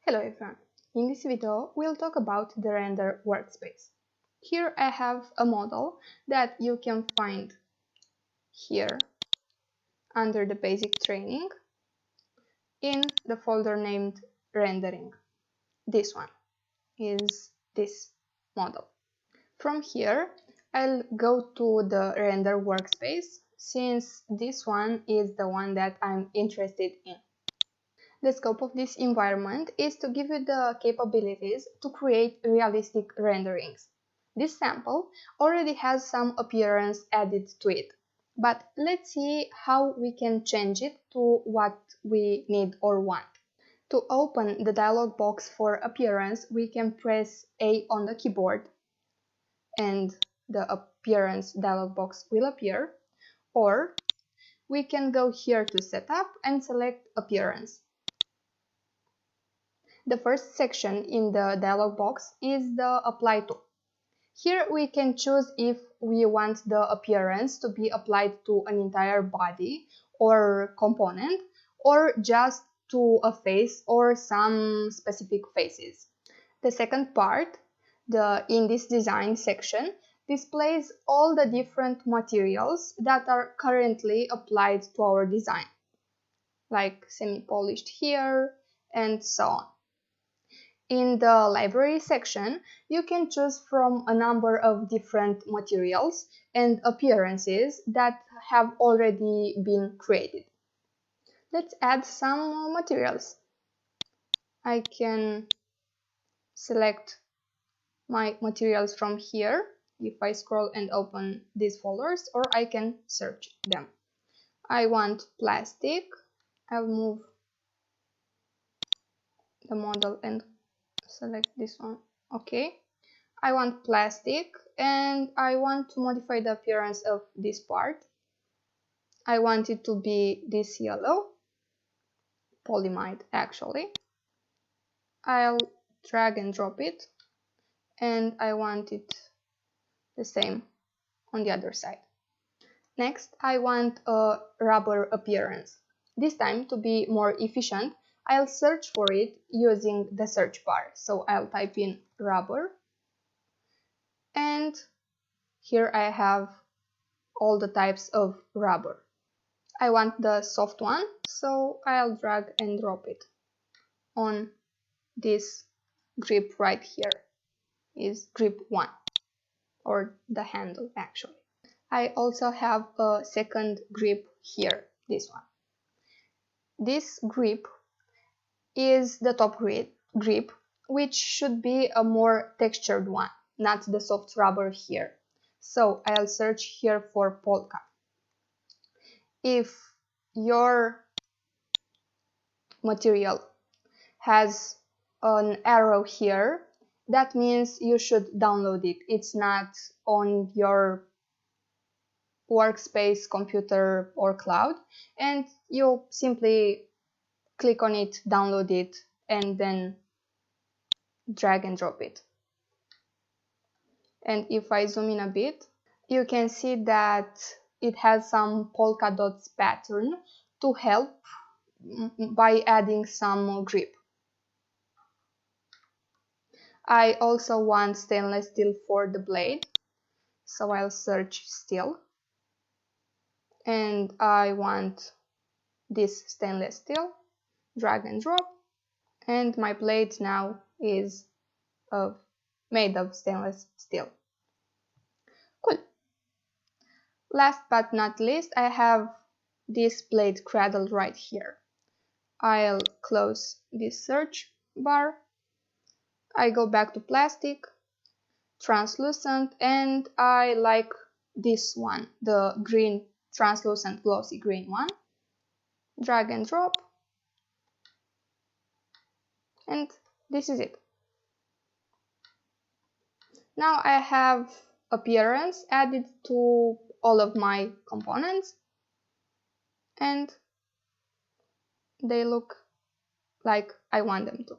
Hello everyone! In this video, we'll talk about the render workspace. Here I have a model that you can find here under the basic training in the folder named rendering. This one is this model. From here, I'll go to the render workspace since this one is the one that I'm interested in. The scope of this environment is to give you the capabilities to create realistic renderings. This sample already has some appearance added to it, but let's see how we can change it to what we need or want. To open the dialog box for appearance, we can press A on the keyboard and the appearance dialog box will appear, or we can go here to setup and select appearance. The first section in the dialog box is the Apply to. Here we can choose if we want the appearance to be applied to an entire body or component, or just to a face or some specific faces. The second part, the In this design section, displays all the different materials that are currently applied to our design, like semi-polished here and so on. In the library section, you can choose from a number of different materials and appearances that have already been created. Let's add some materials. I can select my materials from here if I scroll and open these folders, or I can search them. I want plastic. I'll move the model and select this one. Okay, I want plastic and I want to modify the appearance of this part. I want it to be this yellow, polyamide actually. I'll drag and drop it, and I want it the same on the other side. Next, I want a rubber appearance. This time, to be more efficient, I'll search for it using the search bar. So I'll type in rubber, and here I have all the types of rubber. I want the soft one, so I'll drag and drop it on this grip right here. Is grip 1, or the handle actually. I also have a second grip here, this one. This grip is the top grip, which should be a more textured one, not the soft rubber here. So I'll search here for polka. If your material has an arrow here, that means you should download it. It's not on your workspace, computer or cloud, and you simply click on it, download it, and then drag and drop it. And if I zoom in a bit, you can see that it has some polka dots pattern to help by adding some grip. I also want stainless steel for the blade, so I'll search steel, and I want this stainless steel, drag and drop, and my blade now is made of stainless steel. Cool. Last but not least, I have this blade cradle right here. I'll close this search bar. I go back to plastic, translucent, and I like this one, the green, translucent, glossy green one. Drag and drop, and this is it. Now I have appearance added to all of my components, and they look like I want them to.